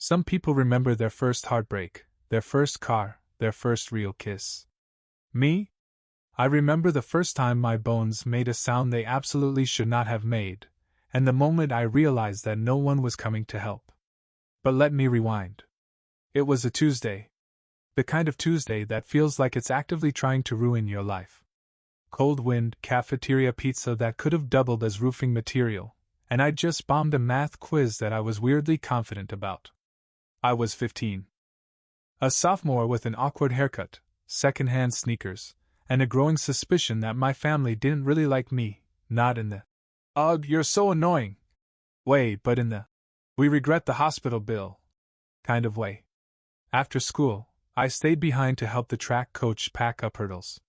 Some people remember their first heartbreak, their first car, their first real kiss. Me? I remember the first time my bones made a sound they absolutely should not have made, and the moment I realized that no one was coming to help. But let me rewind. It was a Tuesday. The kind of Tuesday that feels like it's actively trying to ruin your life. Cold wind, cafeteria pizza that could have doubled as roofing material, and I'd just bombed a math quiz that I was weirdly confident about. I was 15. A sophomore with an awkward haircut, second-hand sneakers, and a growing suspicion that my family didn't really like me, not in the "Ugh, you're so annoying" way, but in the "we regret the hospital bill" kind of way. After school, I stayed behind to help the track coach pack up hurdles.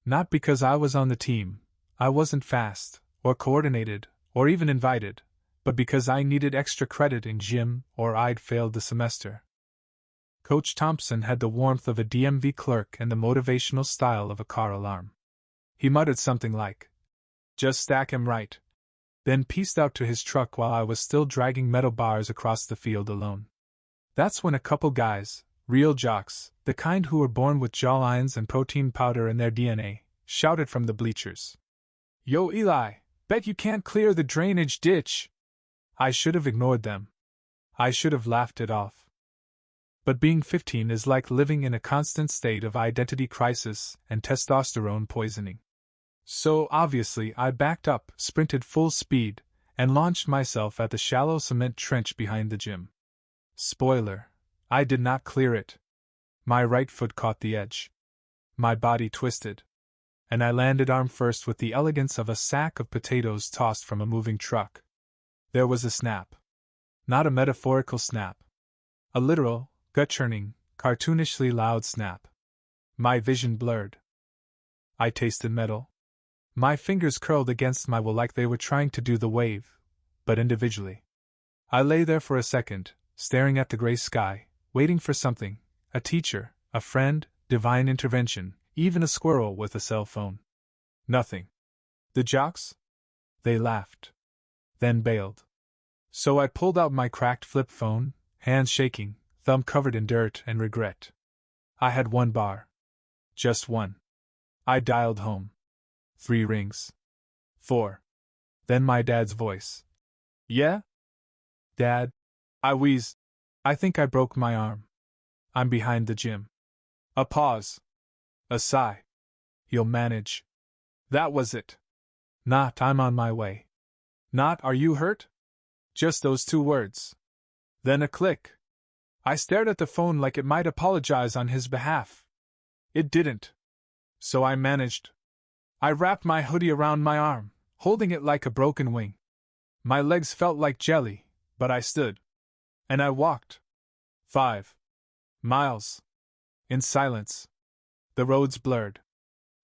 Not because I was on the team, I wasn't fast, or coordinated, or even invited, but because I needed extra credit in gym or I'd failed the semester. Coach Thompson had the warmth of a DMV clerk and the motivational style of a car alarm. He muttered something like, "Just stack him right," then pieced out to his truck while I was still dragging metal bars across the field alone. That's when a couple guys, real jocks, the kind who were born with jawlines and protein powder in their DNA, shouted from the bleachers. "Yo, Eli, bet you can't clear the drainage ditch!" I should have ignored them. I should have laughed it off. But being 15 is like living in a constant state of identity crisis and testosterone poisoning. So, obviously, I backed up, sprinted full speed, and launched myself at the shallow cement trench behind the gym. Spoiler: I did not clear it. My right foot caught the edge. My body twisted. And I landed arm first with the elegance of a sack of potatoes tossed from a moving truck. There was a snap. Not a metaphorical snap. A literal, gut-churning, cartoonishly loud snap. My vision blurred. I tasted metal. My fingers curled against my will like they were trying to do the wave, but individually. I lay there for a second, staring at the gray sky, waiting for something, a teacher, a friend, divine intervention, even a squirrel with a cell phone. Nothing. The jocks? They laughed. Then bailed. So I pulled out my cracked flip phone, hands shaking, thumb covered in dirt and regret. I had one bar. Just one. I dialed home. 3 rings. 4. Then my dad's voice. "Yeah? Dad?" I wheezed. "I think I broke my arm. I'm behind the gym." A pause. A sigh. "You'll manage." That was it. Not "I'm on my way." Not "Are you hurt?" Just those 2 words. Then a click. I stared at the phone like it might apologize on his behalf. It didn't. So I managed. I wrapped my hoodie around my arm, holding it like a broken wing. My legs felt like jelly, but I stood. And I walked. 5 miles. In silence. The roads blurred.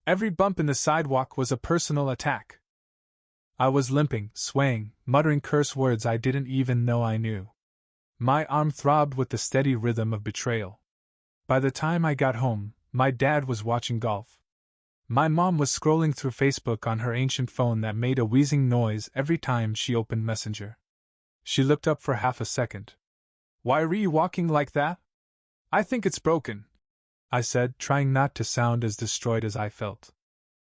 Every bump in the sidewalk was a personal attack. I was limping, swaying, muttering curse words I didn't even know I knew. My arm throbbed with the steady rhythm of betrayal. By the time I got home, my dad was watching golf. My mom was scrolling through Facebook on her ancient phone that made a wheezing noise every time she opened Messenger. She looked up for half a second. "Why are you walking like that?" "I think it's broken," I said, trying not to sound as destroyed as I felt.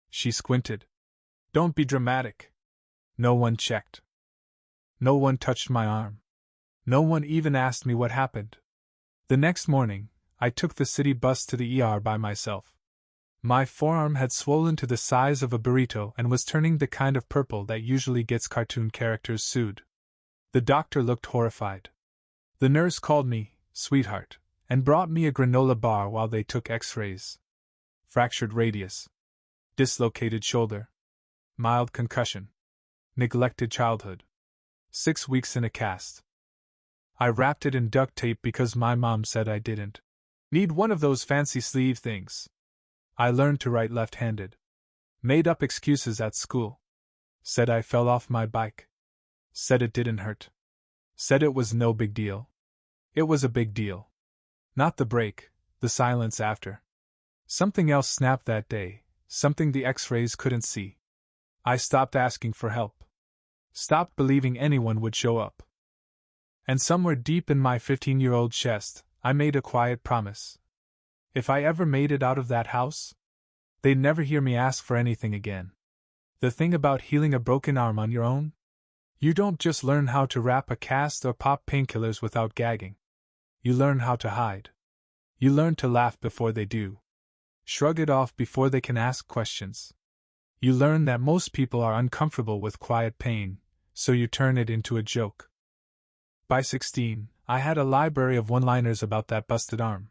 She squinted. "Don't be dramatic." No one checked. No one touched my arm. No one even asked me what happened. The next morning, I took the city bus to the ER by myself. My forearm had swollen to the size of a burrito and was turning the kind of purple that usually gets cartoon characters sued. The doctor looked horrified. The nurse called me "sweetheart" and brought me a granola bar while they took x-rays. Fractured radius. Dislocated shoulder. Mild concussion. Neglected childhood. 6 weeks in a cast. I wrapped it in duct tape because my mom said I didn't need one of those fancy sleeve things. I learned to write left-handed. Made up excuses at school. Said I fell off my bike. Said it didn't hurt. Said it was no big deal. It was a big deal. Not the break, the silence after. Something else snapped that day, something the x-rays couldn't see. I stopped asking for help. Stopped believing anyone would show up. And somewhere deep in my 15-year-old chest, I made a quiet promise. If I ever made it out of that house, they'd never hear me ask for anything again. The thing about healing a broken arm on your own? You don't just learn how to wrap a cast or pop painkillers without gagging. You learn how to hide. You learn to laugh before they do. Shrug it off before they can ask questions. You learn that most people are uncomfortable with quiet pain, so you turn it into a joke. By 16, I had a library of one-liners about that busted arm.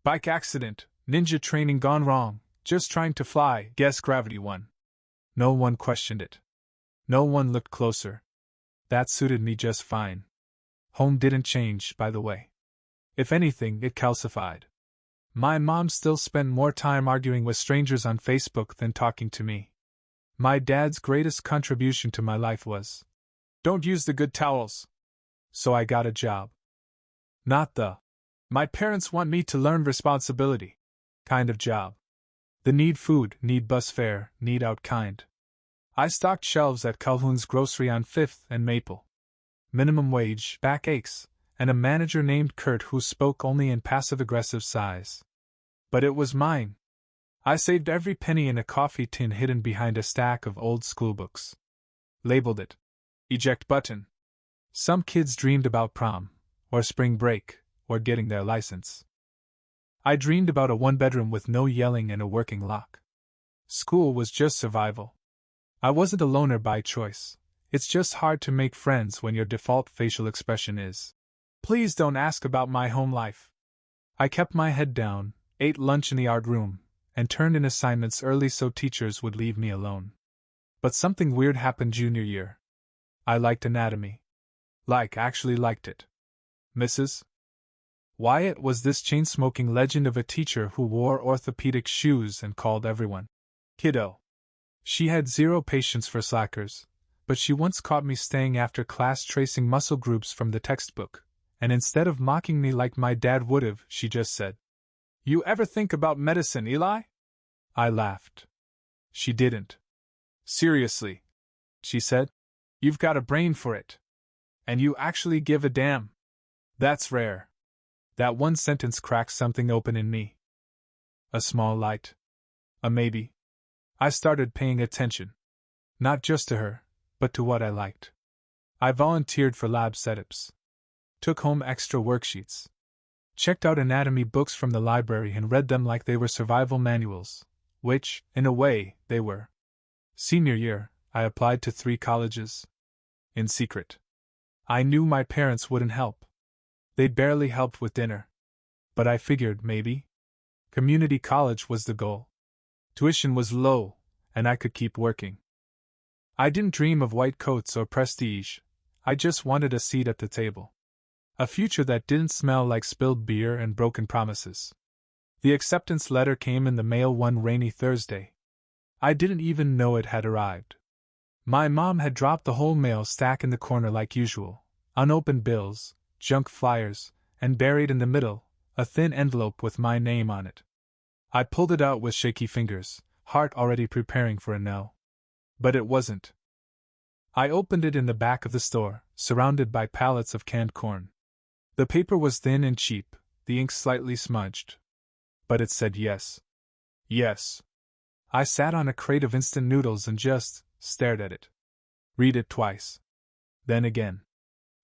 Bike accident, ninja training gone wrong, just trying to fly, guess gravity won. No one questioned it. No one looked closer. That suited me just fine. Home didn't change, by the way. If anything, it calcified. My mom still spent more time arguing with strangers on Facebook than talking to me. My dad's greatest contribution to my life was, "Don't use the good towels." So I got a job. Not the, "my parents want me to learn responsibility" kind of job. The need food, need bus fare, need out kind. I stocked shelves at Calhoun's grocery on 5th and Maple. Minimum wage, backaches, and a manager named Kurt who spoke only in passive-aggressive sighs. But it was mine. I saved every penny in a coffee tin hidden behind a stack of old schoolbooks. Labeled it eject button. Some kids dreamed about prom, or spring break, or getting their license. I dreamed about a one-bedroom with no yelling and a working lock. School was just survival. I wasn't a loner by choice. It's just hard to make friends when your default facial expression is, "Please don't ask about my home life." I kept my head down, ate lunch in the art room, and turned in assignments early so teachers would leave me alone. But something weird happened junior year. I liked anatomy. Actually liked it. Mrs. Wyatt was this chain-smoking legend of a teacher who wore orthopedic shoes and called everyone kiddo. She had zero patience for slackers, but she once caught me staying after class tracing muscle groups from the textbook, and instead of mocking me like my dad would've, she just said, "You ever think about medicine, Eli?" I laughed. She didn't. "Seriously," she said, "you've got a brain for it. And you actually give a damn. That's rare." That one sentence cracked something open in me. A small light. A maybe. I started paying attention. Not just to her, but to what I liked. I volunteered for lab setups. Took home extra worksheets. Checked out anatomy books from the library and read them like they were survival manuals, which, in a way, they were. Senior year, I applied to 3 colleges. In secret. I knew my parents wouldn't help. They'd barely helped with dinner. But I figured, maybe. Community college was the goal. Tuition was low, and I could keep working. I didn't dream of white coats or prestige. I just wanted a seat at the table. A future that didn't smell like spilled beer and broken promises. The acceptance letter came in the mail one rainy Thursday. I didn't even know it had arrived. My mom had dropped the whole mail stack in the corner like usual, unopened bills, junk flyers, and buried in the middle, a thin envelope with my name on it. I pulled it out with shaky fingers, heart already preparing for a no. But it wasn't. I opened it in the back of the store, surrounded by pallets of canned corn. The paper was thin and cheap, the ink slightly smudged. But it said yes. Yes. I sat on a crate of instant noodles and just stared at it. Read it twice. Then again.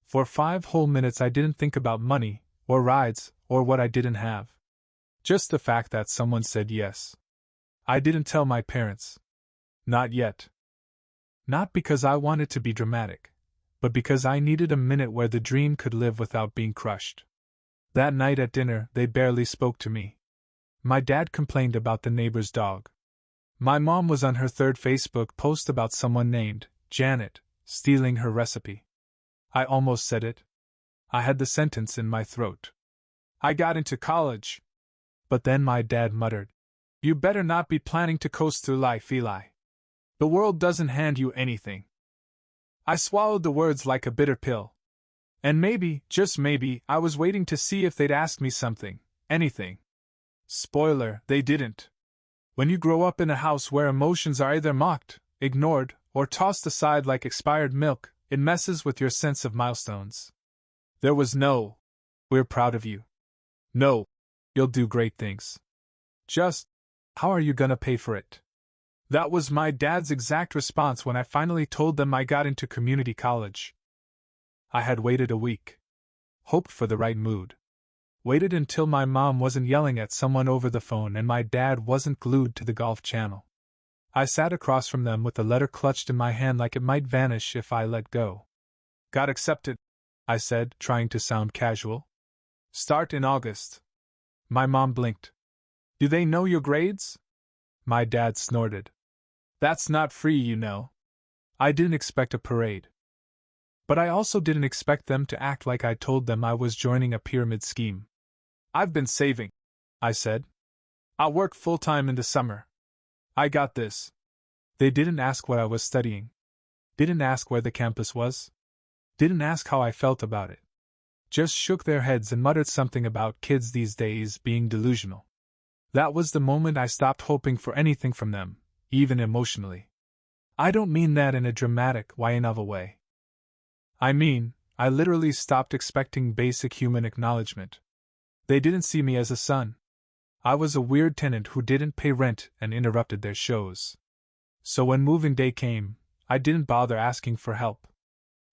For 5 whole minutes I didn't think about money, or rides, or what I didn't have. Just the fact that someone said yes. I didn't tell my parents. Not yet. Not because I wanted to be dramatic, but because I needed a minute where the dream could live without being crushed. That night at dinner, they barely spoke to me. My dad complained about the neighbor's dog. My mom was on her 3rd Facebook post about someone named Janet stealing her recipe. I almost said it. I had the sentence in my throat. I got into college. But then my dad muttered, "You better not be planning to coast through life, Eli. The world doesn't hand you anything." I swallowed the words like a bitter pill. And maybe, just maybe, I was waiting to see if they'd ask me something, anything. Spoiler, they didn't. When you grow up in a house where emotions are either mocked, ignored, or tossed aside like expired milk, it messes with your sense of milestones. There was no, "We're proud of you." No, "You'll do great things." Just, "How are you gonna pay for it?" That was my dad's exact response when I finally told them I got into community college. I had waited a week. Hoped for the right mood. Waited until my mom wasn't yelling at someone over the phone and my dad wasn't glued to the Golf Channel. I sat across from them with the letter clutched in my hand like it might vanish if I let go. "Got accepted," I said, trying to sound casual. "Start in August." My mom blinked. "Do they know your grades?" My dad snorted. "That's not free, you know." I didn't expect a parade. But I also didn't expect them to act like I told them I was joining a pyramid scheme. "I've been saving," I said. "I'll work full-time in the summer. I got this." They didn't ask what I was studying. Didn't ask where the campus was. Didn't ask how I felt about it. Just shook their heads and muttered something about kids these days being delusional. That was the moment I stopped hoping for anything from them, even emotionally. I don't mean that in a dramatic, YA novel way. I mean, I literally stopped expecting basic human acknowledgement. They didn't see me as a son. I was a weird tenant who didn't pay rent and interrupted their shows. So when moving day came, I didn't bother asking for help.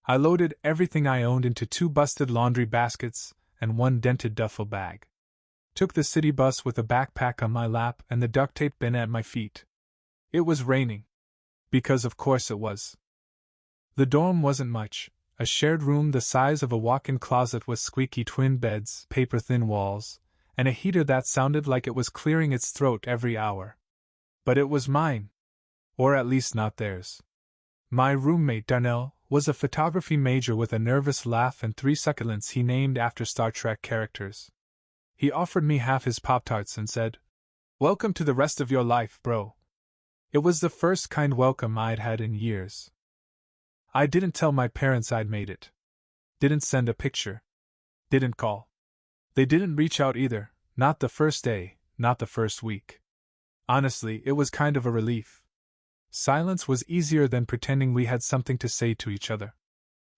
I loaded everything I owned into 2 busted laundry baskets and 1 dented duffel bag. Took the city bus with a backpack on my lap and the duct tape bin at my feet. It was raining. Because of course it was. The dorm wasn't much, a shared room the size of a walk-in closet with squeaky twin beds, paper-thin walls, and a heater that sounded like it was clearing its throat every hour. But it was mine. Or at least not theirs. My roommate Darnell was a photography major with a nervous laugh and 3 succulents he named after Star Trek characters. He offered me half his Pop-Tarts and said, "Welcome to the rest of your life, bro." It was the first kind welcome I'd had in years. I didn't tell my parents I'd made it. Didn't send a picture. Didn't call. They didn't reach out either, not the first day, not the first week. Honestly, it was kind of a relief. Silence was easier than pretending we had something to say to each other.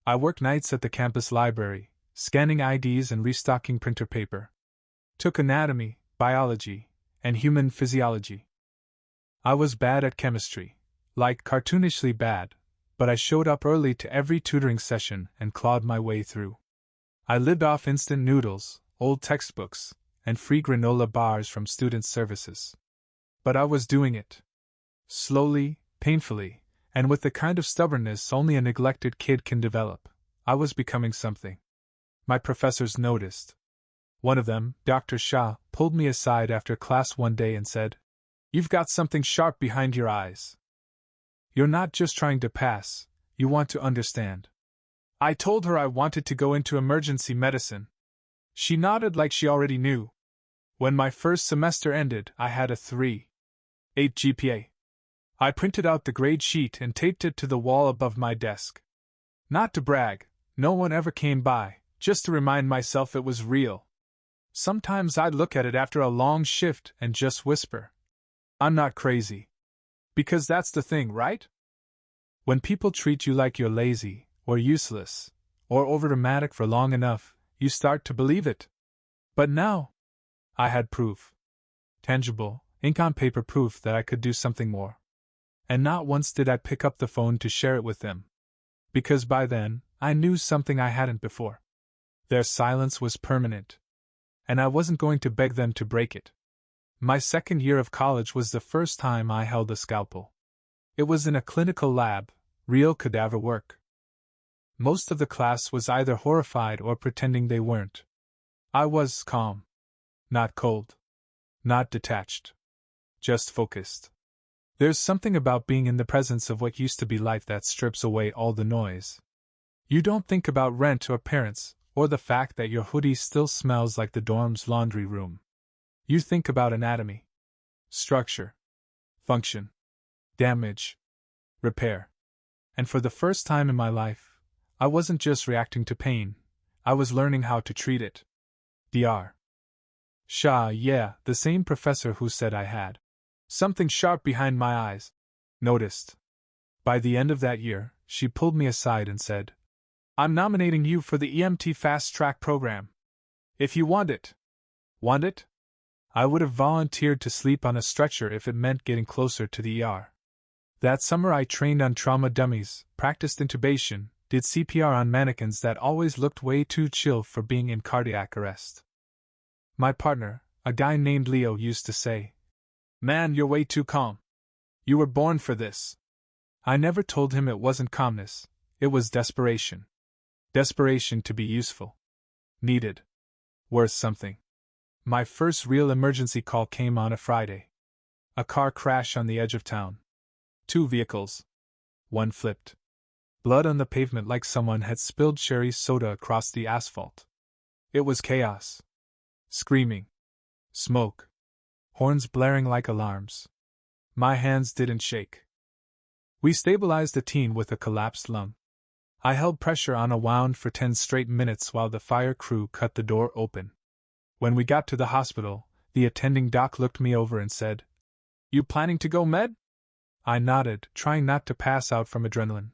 I worked nights at the campus library, scanning IDs and restocking printer paper. Took anatomy, biology, and human physiology. I was bad at chemistry, like cartoonishly bad, but I showed up early to every tutoring session and clawed my way through. I lived off instant noodles, old textbooks, and free granola bars from student services. But I was doing it. Slowly, painfully, and with the kind of stubbornness only a neglected kid can develop, I was becoming something. My professors noticed. One of them, Dr. Shah, pulled me aside after class one day and said, "You've got something sharp behind your eyes. You're not just trying to pass, you want to understand." I told her I wanted to go into emergency medicine. She nodded like she already knew. When my first semester ended, I had a 3.8 GPA. I printed out the grade sheet and taped it to the wall above my desk. Not to brag, no one ever came by, just to remind myself it was real. Sometimes I'd look at it after a long shift and just whisper, "I'm not crazy." Because that's the thing, right? When people treat you like you're lazy, or useless, or overdramatic for long enough, you start to believe it. But now, I had proof. Tangible, ink on paper proof that I could do something more. And not once did I pick up the phone to share it with them. Because by then, I knew something I hadn't before. Their silence was permanent. And I wasn't going to beg them to break it. My second year of college was the first time I held a scalpel. It was in a clinical lab, real cadaver work. Most of the class was either horrified or pretending they weren't. I was calm. Not cold. Not detached. Just focused. There's something about being in the presence of what used to be life that strips away all the noise. You don't think about rent or parents, or the fact that your hoodie still smells like the dorm's laundry room. You think about anatomy, structure, function, damage, repair. And for the first time in my life, I wasn't just reacting to pain, I was learning how to treat it. Dr. Shah, yeah, the same professor who said I had something sharp behind my eyes, noticed. By the end of that year, she pulled me aside and said, I'm nominating you for the EMT Fast Track program. If you want it. Want it? I would have volunteered to sleep on a stretcher if it meant getting closer to the ER. That summer I trained on trauma dummies, practiced intubation, did CPR on mannequins that always looked way too chill for being in cardiac arrest. My partner, a guy named Leo, used to say, "Man, you're way too calm. You were born for this." I never told him it wasn't calmness, it was desperation. Desperation to be useful. Needed. Worth something. My first real emergency call came on a Friday. A car crash on the edge of town. 2 vehicles. One flipped. Blood on the pavement like someone had spilled cherry soda across the asphalt. It was chaos. Screaming. Smoke. Horns blaring like alarms. My hands didn't shake. We stabilized the teen with a collapsed lung. I held pressure on a wound for 10 straight minutes while the fire crew cut the door open. When we got to the hospital, the attending doc looked me over and said, "You planning to go med?" I nodded, trying not to pass out from adrenaline.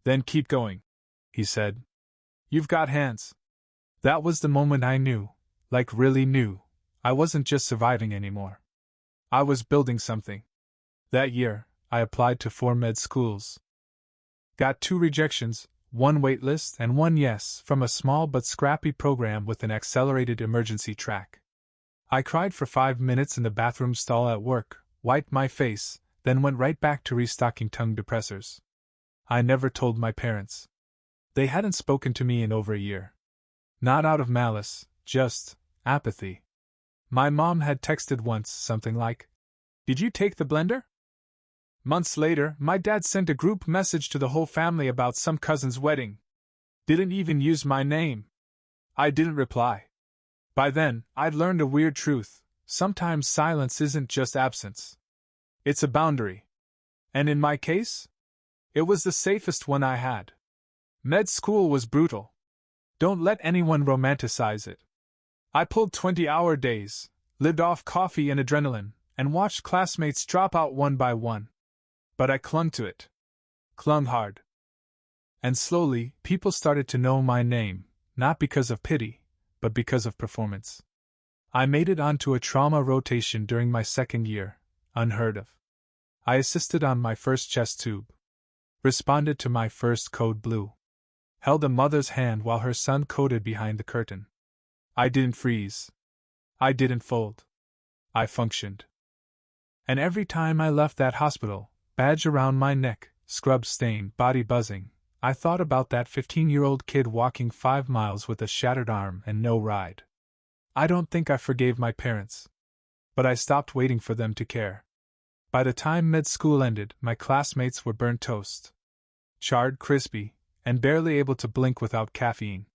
"Then keep going," he said. "You've got hands." That was the moment I knew, like really knew, I wasn't just surviving anymore. I was building something. That year, I applied to 4 med schools. Got 2 rejections, 1 waitlist and 1 yes from a small but scrappy program with an accelerated emergency track. I cried for 5 minutes in the bathroom stall at work, wiped my face, then went right back to restocking tongue depressors. I never told my parents. They hadn't spoken to me in over a year. Not out of malice, just apathy. My mom had texted once something like, "Did you take the blender?" Months later, my dad sent a group message to the whole family about some cousin's wedding. Didn't even use my name. I didn't reply. By then, I'd learned a weird truth. Sometimes silence isn't just absence. It's a boundary. And in my case, it was the safest one I had. Med school was brutal. Don't let anyone romanticize it. I pulled 20-hour days, lived off coffee and adrenaline, and watched classmates drop out one by one. But I clung to it. Clung hard. And slowly, people started to know my name, not because of pity, but because of performance. I made it onto a trauma rotation during my 2nd year, unheard of. I assisted on my first chest tube. Responded to my first code blue. Held a mother's hand while her son coded behind the curtain. I didn't freeze. I didn't fold. I functioned. And every time I left that hospital, badge around my neck, scrub stained, body buzzing, I thought about that 15-year-old kid walking 5 miles with a shattered arm and no ride. I don't think I forgave my parents. But I stopped waiting for them to care. By the time med school ended, my classmates were burnt toast. Charred, crispy, and barely able to blink without caffeine.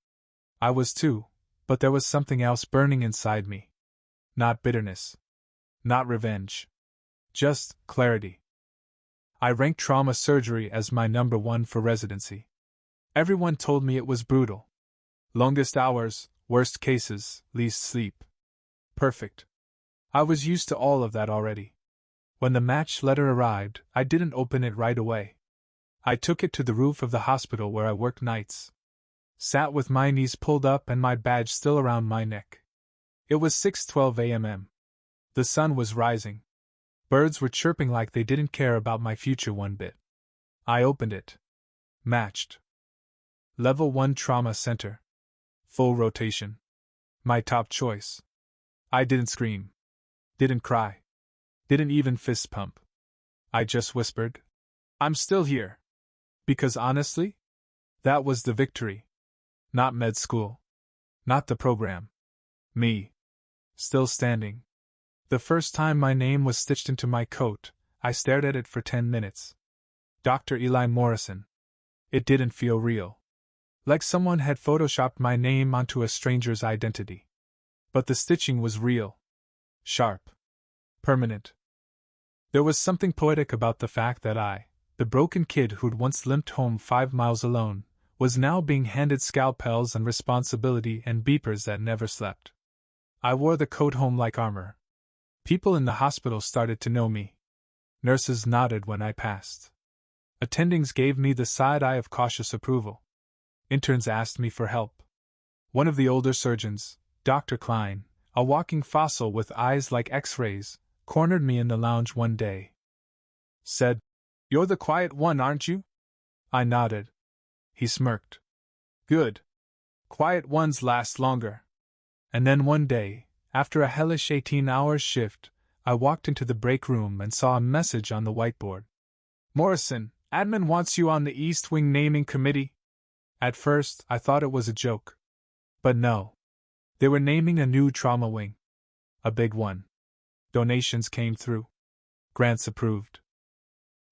I was too, but there was something else burning inside me. Not bitterness. Not revenge. Just clarity. I ranked trauma surgery as my number 1 for residency. Everyone told me it was brutal. Longest hours, worst cases, least sleep. Perfect. I was used to all of that already. When the match letter arrived, I didn't open it right away. I took it to the roof of the hospital where I worked nights. Sat with my knees pulled up and my badge still around my neck. It was 6:12 a.m. The sun was rising. Birds were chirping like they didn't care about my future one bit. I opened it. Matched. Level 1 Trauma Center. Full rotation. My top choice. I didn't scream. Didn't cry. Didn't even fist pump. I just whispered, "I'm still here." Because honestly, that was the victory. Not med school. Not the program. Me. Still standing. The first time my name was stitched into my coat, I stared at it for 10 minutes. Dr. Eli Morrison. It didn't feel real. Like someone had photoshopped my name onto a stranger's identity. But the stitching was real. Sharp. Permanent. There was something poetic about the fact that I, the broken kid who'd once limped home 5 miles alone, was now being handed scalpels and responsibility and beepers that never slept. I wore the coat home like armor. People in the hospital started to know me. Nurses nodded when I passed. Attendings gave me the side eye of cautious approval. Interns asked me for help. One of the older surgeons, Dr. Klein, a walking fossil with eyes like X-rays, cornered me in the lounge one day. Said, "You're the quiet one, aren't you?" I nodded. He smirked. "Good. Quiet ones last longer." And then one day, after a hellish 18-hour shift, I walked into the break room and saw a message on the whiteboard. "Morrison, admin wants you on the East Wing naming committee." At first, I thought it was a joke. But no. They were naming a new trauma wing. A big one. Donations came through. Grants approved.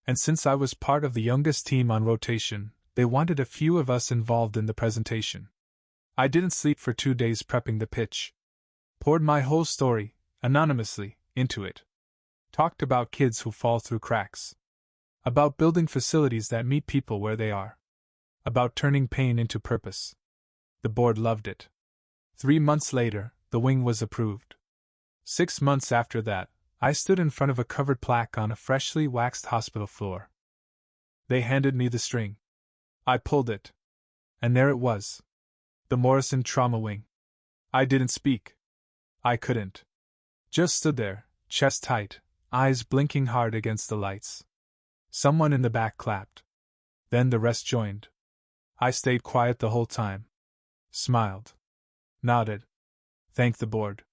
And since I was part of the youngest team on rotation, they wanted a few of us involved in the presentation. I didn't sleep for 2 days prepping the pitch. Poured my whole story, anonymously, into it. Talked about kids who fall through cracks. About building facilities that meet people where they are. About turning pain into purpose. The board loved it. 3 months later, the wing was approved. 6 months after that, I stood in front of a covered plaque on a freshly waxed hospital floor. They handed me the string. I pulled it. And there it was. The Morrison Trauma Wing. I didn't speak. I couldn't. Just stood there, chest tight, eyes blinking hard against the lights. Someone in the back clapped. Then the rest joined. I stayed quiet the whole time. Smiled. Nodded. Thanked the board.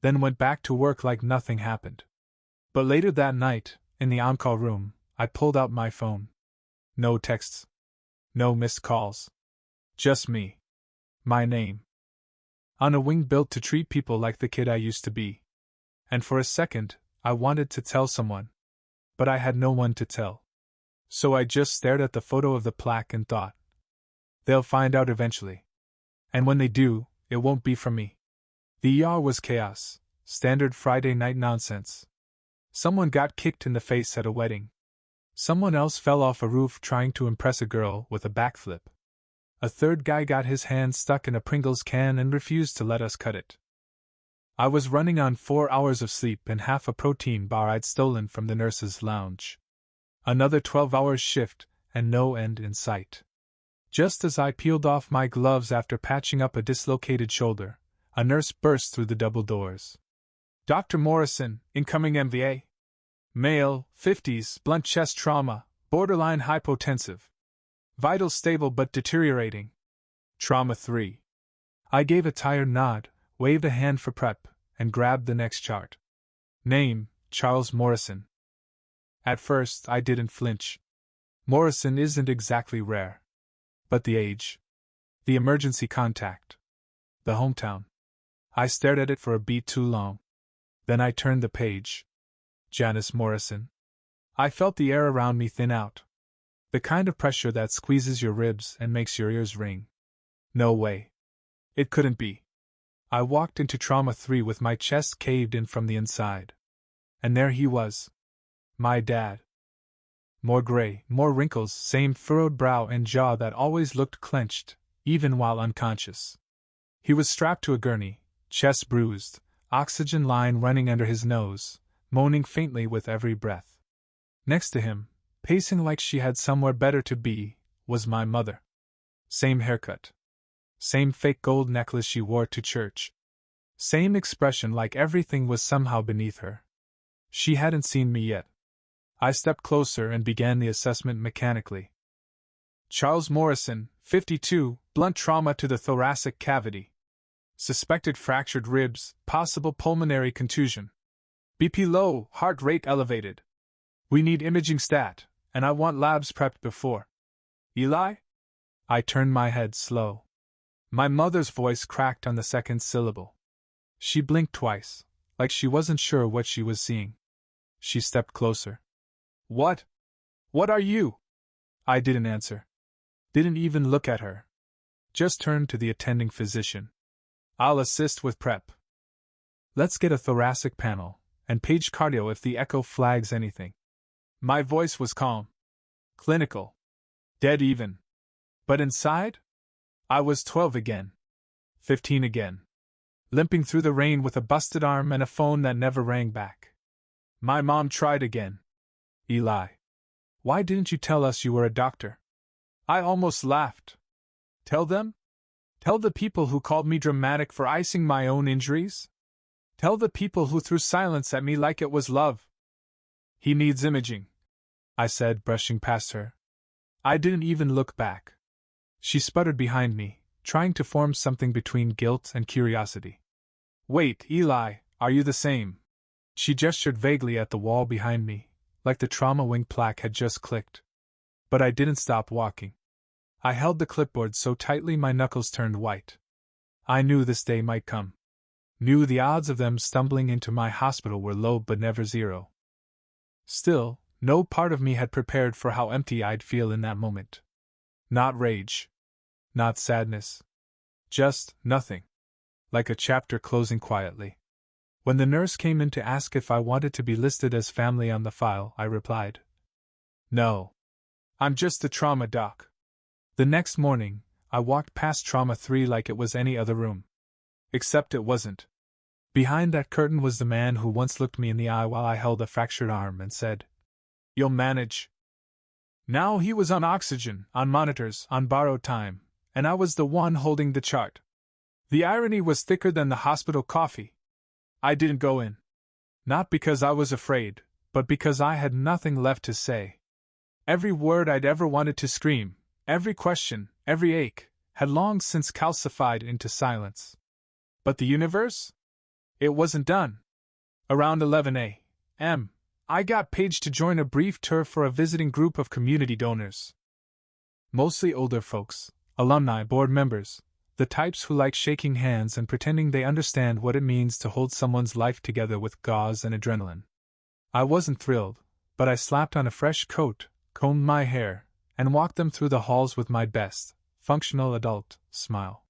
Then went back to work like nothing happened. But later that night, in the on-call room, I pulled out my phone. No texts. No missed calls. Just me. My name. On a wing built to treat people like the kid I used to be. And for a second, I wanted to tell someone. But I had no one to tell. So I just stared at the photo of the plaque and thought, they'll find out eventually. And when they do, it won't be from me. The ER was chaos, standard Friday night nonsense. Someone got kicked in the face at a wedding. Someone else fell off a roof trying to impress a girl with a backflip. A third guy got his hand stuck in a Pringles can and refused to let us cut it. I was running on 4 hours of sleep and half a protein bar I'd stolen from the nurse's lounge. Another 12-hour shift, and no end in sight. Just as I peeled off my gloves after patching up a dislocated shoulder, a nurse burst through the double doors. "Dr. Morrison, incoming MVA. Male, 50s, blunt chest trauma, borderline hypotensive. Vitals stable but deteriorating. Trauma 3. I gave a tired nod, waved a hand for prep, and grabbed the next chart. Name, Charles Morrison. At first, I didn't flinch. Morrison isn't exactly rare. But the age. The emergency contact. The hometown. I stared at it for a beat too long. Then I turned the page. Janice Morrison. I felt the air around me thin out. The kind of pressure that squeezes your ribs and makes your ears ring. No way. It couldn't be. I walked into Trauma 3 with my chest caved in from the inside. And there he was. My dad. More gray, more wrinkles, same furrowed brow and jaw that always looked clenched, even while unconscious. He was strapped to a gurney, chest bruised, oxygen line running under his nose, moaning faintly with every breath. Next to him, pacing like she had somewhere better to be, was my mother. Same haircut. Same fake gold necklace she wore to church. Same expression like everything was somehow beneath her. She hadn't seen me yet. I stepped closer and began the assessment mechanically. Charles Morrison, 52, blunt trauma to the thoracic cavity. Suspected fractured ribs, possible pulmonary contusion. BP low, heart rate elevated. We need imaging stat, and I want labs prepped before. Eli? I turned my head slow. My mother's voice cracked on the second syllable. She blinked twice, like she wasn't sure what she was seeing. She stepped closer. What? What are you? I didn't answer. Didn't even look at her. Just turned to the attending physician. I'll assist with prep. Let's get a thoracic panel, and page cardio if the echo flags anything. My voice was calm. Clinical. Dead even. But inside? I was 12 again. 15 again. Limping through the rain with a busted arm and a phone that never rang back. My mom tried again. Eli. Why didn't you tell us you were a doctor? I almost laughed. Tell them? Tell the people who called me dramatic for icing my own injuries? Tell the people who threw silence at me like it was love? He needs imaging, I said, brushing past her. I didn't even look back. She sputtered behind me, trying to form something between guilt and curiosity. Wait, Eli, are you the same? She gestured vaguely at the wall behind me, like the trauma wing plaque had just clicked. But I didn't stop walking. I held the clipboard so tightly my knuckles turned white. I knew this day might come. Knew the odds of them stumbling into my hospital were low but never zero. Still, no part of me had prepared for how empty I'd feel in that moment. Not rage. Not sadness. Just nothing. Like a chapter closing quietly. When the nurse came in to ask if I wanted to be listed as family on the file, I replied, "No. I'm just the trauma doc." The next morning, I walked past Trauma 3 like it was any other room. Except it wasn't. Behind that curtain was the man who once looked me in the eye while I held a fractured arm and said, "You'll manage." Now he was on oxygen, on monitors, on borrowed time, and I was the one holding the chart. The irony was thicker than the hospital coffee. I didn't go in. Not because I was afraid, but because I had nothing left to say. Every word I'd ever wanted to scream, every question, every ache, had long since calcified into silence. But the universe? It wasn't done. Around 11 a.m., I got paged to join a brief tour for a visiting group of community donors. Mostly older folks, alumni, board members, the types who like shaking hands and pretending they understand what it means to hold someone's life together with gauze and adrenaline. I wasn't thrilled, but I slapped on a fresh coat, combed my hair, and walked them through the halls with my best, functional adult, smile.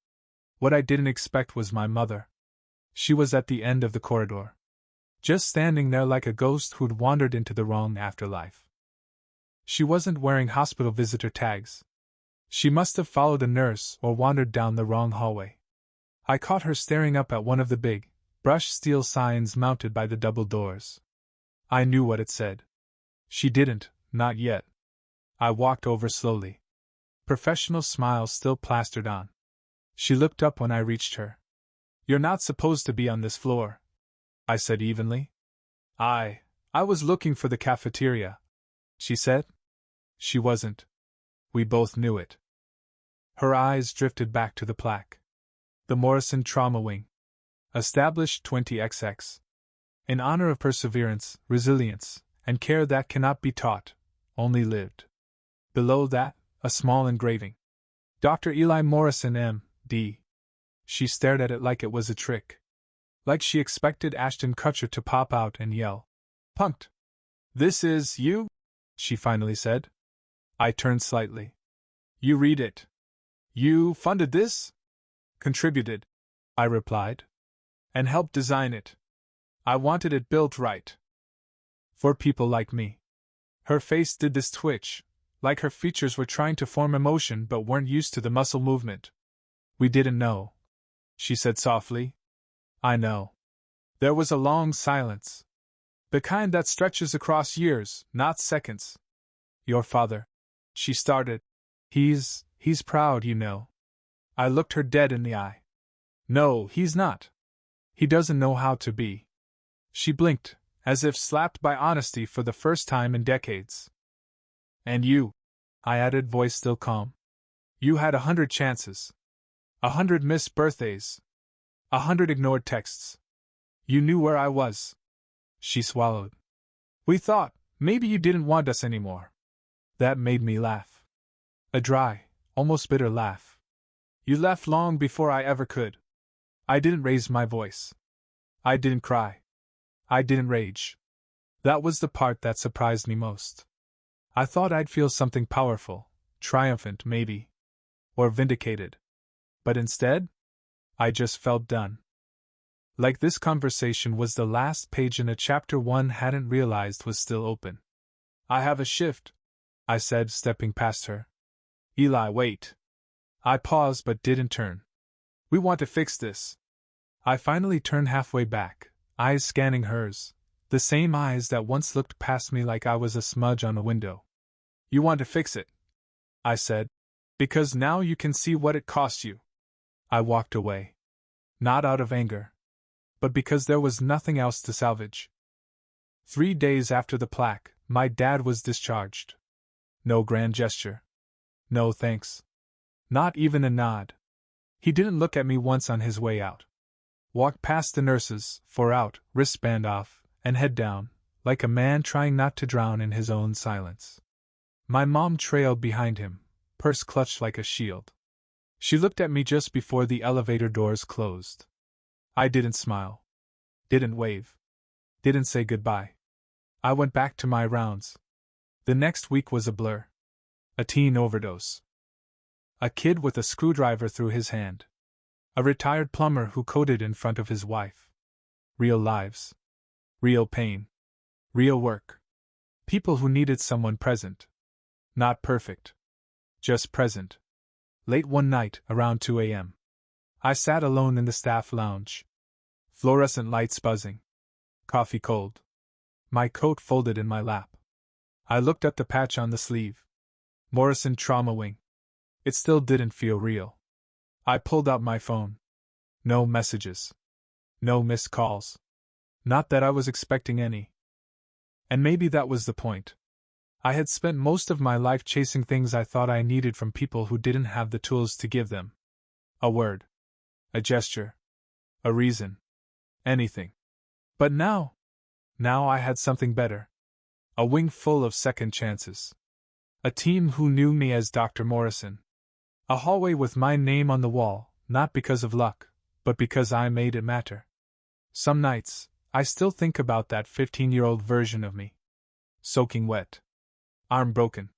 What I didn't expect was my mother. She was at the end of the corridor. Just standing there like a ghost who'd wandered into the wrong afterlife. She wasn't wearing hospital visitor tags. She must have followed a nurse or wandered down the wrong hallway. I caught her staring up at one of the big, brushed steel signs mounted by the double doors. I knew what it said. She didn't, not yet. I walked over slowly. Professional smile still plastered on. She looked up when I reached her. "You're not supposed to be on this floor," I said evenly. I was looking for the cafeteria," she said. She wasn't. We both knew it. Her eyes drifted back to the plaque. The Morrison Trauma Wing. Established 20XX. In honor of perseverance, resilience, and care that cannot be taught, only lived. Below that, a small engraving. Dr. Eli Morrison, M.D. She stared at it like it was a trick. Like she expected Ashton Kutcher to pop out and yell, "Punked! This is you?" she finally said. I turned slightly. "You read it. You funded this?" "Contributed," I replied. "And helped design it. I wanted it built right. For people like me." Her face did this twitch, like her features were trying to form emotion but weren't used to the muscle movement. "We didn't know," she said softly. "I know." There was a long silence. The kind that stretches across years, not seconds. "Your father," she started. He's proud, you know." I looked her dead in the eye. "No, he's not. He doesn't know how to be." She blinked, as if slapped by honesty for the first time in decades. "And you," I added, voice still calm. "You had 100 chances. 100 missed birthdays. 100 ignored texts. You knew where I was." She swallowed. "We thought, maybe you didn't want us anymore." That made me laugh. A dry, almost bitter laugh. "You left long before I ever could." I didn't raise my voice. I didn't cry. I didn't rage. That was the part that surprised me most. I thought I'd feel something powerful, triumphant maybe. Or vindicated. But instead, I just felt done. Like this conversation was the last page in a chapter one hadn't realized was still open. "I have a shift," I said, stepping past her. "Eli, wait." I paused but didn't turn. "We want to fix this." I finally turned halfway back, eyes scanning hers, the same eyes that once looked past me like I was a smudge on a window. "You want to fix it," I said. Because now you can see what it cost you. I walked away. Not out of anger, but because there was nothing else to salvage. 3 days after the plaque, my dad was discharged. No grand gesture. No thanks. Not even a nod. He didn't look at me once on his way out. Walked past the nurses, 4 out, wristband off, and head down, like a man trying not to drown in his own silence. My mom trailed behind him, purse clutched like a shield. She looked at me just before the elevator doors closed. I didn't smile. Didn't wave. Didn't say goodbye. I went back to my rounds. The next week was a blur. A teen overdose. A kid with a screwdriver through his hand. A retired plumber who coded in front of his wife. Real lives. Real pain. Real work. People who needed someone present. Not perfect. Just present. Late one night, around 2 a.m. I sat alone in the staff lounge. Fluorescent lights buzzing. Coffee cold. My coat folded in my lap. I looked at the patch on the sleeve. Morrison Trauma Wing. It still didn't feel real. I pulled out my phone. No messages. No missed calls. Not that I was expecting any. And maybe that was the point. I had spent most of my life chasing things I thought I needed from people who didn't have the tools to give them. A word. A gesture. A reason. Anything. But now I had something better. A wing full of second chances. A team who knew me as Dr. Morrison. A hallway with my name on the wall, not because of luck, but because I made it matter. Some nights, I still think about that 15-year-old version of me. Soaking wet. Arm broken.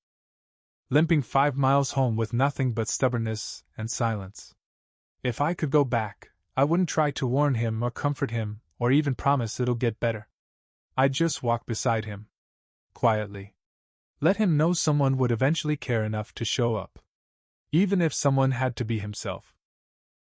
Limping 5 miles home with nothing but stubbornness and silence. If I could go back, I wouldn't try to warn him or comfort him or even promise it'll get better. I'd just walk beside him. Quietly. Let him know someone would eventually care enough to show up. Even if someone had to be himself.